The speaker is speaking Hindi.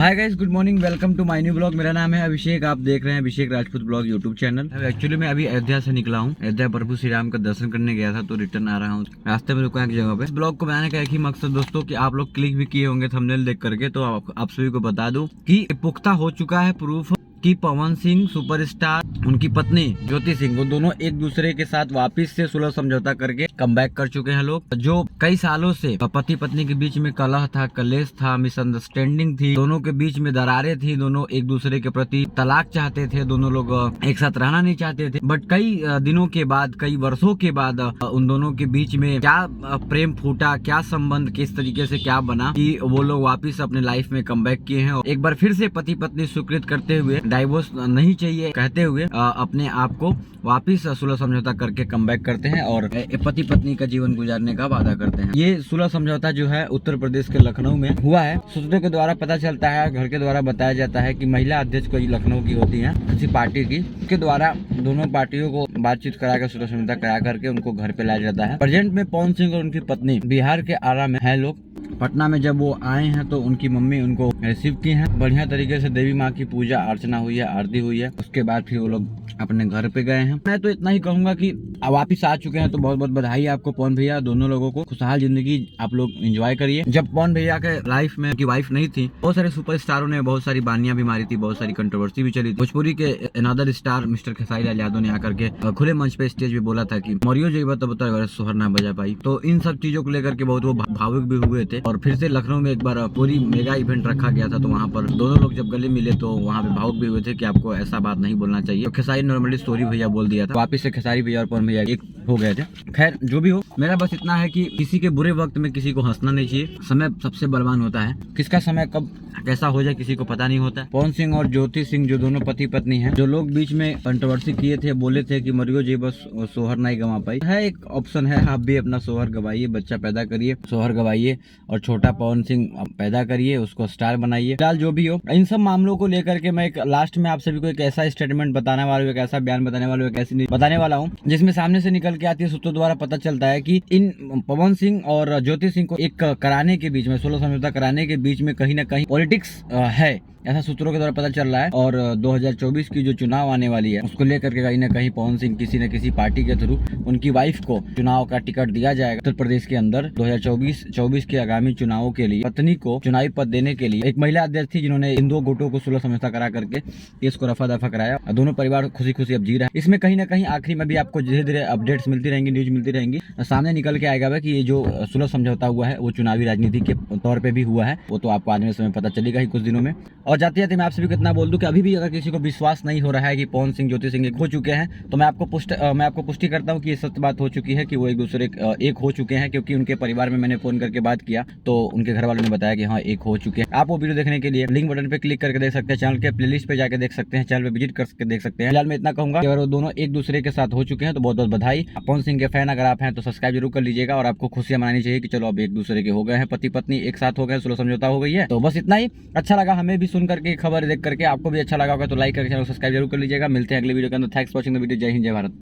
Hi guys, good morning, welcome to my new blog. मेरा नाम है अभिषेक, आप देख रहे हैं Abhishek Rajput blog YouTube channel. Actually मैं अभी अयोध्या से निकला हूँ। अयोध्या प्रभु श्री राम का दर्शन करने गया था, तो रिटर्न आ रहा हूँ। रास्ते में रुका एक जगह पे। इस ब्लॉग को बनाने का एक ही मकसद दोस्तों कि आप लोग क्लिक भी किए होंगे थंबनेल देख करके, तो आप सभी को बता दूं कि पुख्ता हो चुका है प्रूफ कि पवन सिंह सुपरस्टार, उनकी पत्नी ज्योति सिंह, वो दोनों एक दूसरे के साथ वापस से सुलह समझौता करके कमबैक कर चुके हैं। लोग जो कई सालों से पति पत्नी के बीच में कलह था, कलेश था, मिसअंडरस्टैंडिंग थी, दोनों के बीच में दरारें थी, दोनों एक दूसरे के प्रति तलाक चाहते थे, दोनों लोग एक साथ रहना नहीं चाहते थे। बट कई दिनों के बाद, कई वर्षों के बाद उन दोनों के बीच में क्या प्रेम फूटा, क्या संबंध किस तरीके से क्या बना कि वो लोग वापिस अपने लाइफ में कमबैक किए हैं। एक बार फिर से पति पत्नी स्वीकृत करते हुए, डाइवोर्स नहीं चाहिए कहते हुए अपने आप को वापिस सुलह समझौता करके कमबैक करते हैं और पति पत्नी का जीवन गुजारने का वादा करते हैं। ये सुलह समझौता जो है उत्तर प्रदेश के लखनऊ में हुआ है। सूत्रों के द्वारा पता चलता है, घर के द्वारा बताया जाता है कि महिला अध्यक्ष कोई लखनऊ की होती है किसी पार्टी की, उसके द्वारा दोनों पार्टियों को बातचीत करा कर, सुलह समझौता करा करके उनको घर पे लाया जाता है। प्रेजेंट में पवन सिंह और उनकी पत्नी बिहार के आरा में है। लोग पटना में जब वो आए हैं तो उनकी मम्मी उनको रिसीव की हैं। बढ़िया तरीके से देवी माँ की पूजा अर्चना हुई है, आरती हुई है। उसके बाद फिर वो लोग अपने घर पे गए हैं। मैं तो इतना ही कहूंगा कि वापिस आ चुके हैं, तो बहुत बहुत बधाई आपको पवन भैया। दोनों लोगों को खुशहाल जिंदगी आप लोग एंजॉय करिए। जब पवन भैया के लाइफ में उनकी वाइफ नहीं थी, बहुत सारे सुपरस्टारों ने बहुत सारी बानियां भी मारी थी, बहुत सारी कंट्रोवर्सी भी चली थी। भोजपुरी के another star mister Khesari Lal Yadav ने आकर के खुले मंच पे स्टेज पे बोला था कि मरियो जेबा तो बता सोहर ना बजा पाई। तो इन सब चीजों को लेकर के बहुत वो भावुक भी हुए थे। और फिर से लखनऊ में एक बार पूरी मेगा इवेंट रखा गया था, तो वहाँ पर दोनों लोग जब गले मिले तो वहाँ पे भावुक भी हुए थे कि आपको ऐसा बात नहीं बोलना चाहिए। तो खेसारी नॉर्मली सॉरी भैया बोल दिया था, वापिस से खेसारी भैया और पवन भैया एक हो गए थे। खैर जो भी हो, मेरा बस इतना है कि किसी के बुरे वक्त में किसी को हंसना नहीं चाहिए। समय सबसे बलवान होता है, किसका समय कब कैसा हो जाए किसी को पता नहीं होता। पवन सिंह और ज्योति सिंह जो दोनों पति पत्नी हैं, जो लोग बीच में कंट्रोवर्सी किए थे, बोले थे कि मरियो जी बस सोहर नहीं गंवा पाई है, एक ऑप्शन है, आप भी अपना सोहर गवाइए, बच्चा पैदा करिए, सोहर गवाइए और छोटा पवन सिंह पैदा करिए, उसको स्टार बनाइए। फिलहाल जो भी हो, इन सब मामलों को लेकर के मैं एक लास्ट में आप सभी को एक ऐसा स्टेटमेंट बताने वाला हूँ, एक ऐसा बयान बताने वाला हूँ, एक ऐसी बताने वाला हूँ जिसमें सामने से निकल के आती है, सूत्रों द्वारा पता चलता है कि इन पवन सिंह और ज्योति सिंह को एक कराने के बीच में, सुलह समझौता कराने के बीच में कहीं ना कहीं पॉलिटिक्स है, ऐसा सूत्रों के द्वारा पता चल रहा है। और 2024 की जो चुनाव आने वाली है, उसको लेकर के कहीं ना कहीं पवन सिंह किसी न किसी पार्टी के थ्रू उनकी वाइफ को चुनाव का टिकट दिया जाएगा। उत्तर प्रदेश के अंदर 2024 के आगामी चुनावों के लिए पत्नी को चुनावी पद देने के लिए एक महिला अध्यक्ष थी जिन्होंने इन दो गुटों को सुलह समझौता करा करके केस को रफा दफा कराया। दोनों परिवार खुशी खुशी अब जी रहा है। इसमें कहीं ना कहीं आखिरी में भी आपको धीरे धीरे अपडेट्स मिलती रहेंगी, न्यूज मिलती रहेंगी, सामने निकल के आएगा कि ये जो सुलह समझौता हुआ है वो चुनावी राजनीति के तौर पर भी हुआ है। वो तो आपको आने समय पता चलेगा ही कुछ दिनों में। और जाते जाते मैं आप सभी को इतना बोल दूं कि अभी भी अगर किसी को विश्वास नहीं हो रहा है कि पवन सिंह ज्योति सिंह एक हो चुके हैं, तो मैं आपको पुष्टि करता हूं कि ये सत्य बात हो चुकी है कि वो एक दूसरे एक हो चुके हैं। क्योंकि उनके परिवार में मैंने फोन करके बात किया तो उनके घर वालों ने बताया कि हाँ एक हो चुके हैं। आप वो वीडियो देखने के लिए लिंक बटन पे क्लिक करके देख सकते हैं, चैनल के प्लेलिस्ट पे जाकर देख सकते हैं, चैनल पे विजिट करके देख सकते हैं। फिलहाल मैं इतना कहूंगा कि अगर वो दोनों एक दूसरे के साथ हो चुके हैं तो बहुत बहुत बधाई। पवन सिंह के फैन अगर आप हैं तो सब्सक्राइब जरूर कर लीजिएगा और आपको खुशियां मनानी चाहिए कि चलो अब एक दूसरे के हो गए हैं, पति पत्नी एक साथ हो गए, सुलह समझौता हो गई है। तो बस इतना ही। अच्छा लगा हमें भी सुन करके, खबर देख करके, आपको भी अच्छा लगा होगा तो लाइक करके चैनल सब्सक्राइब जरूर कर लीजिएगा। मिलते हैं अगले वीडियो के अंदर। Thanks for watching the video. जय हिंद, जय भारत।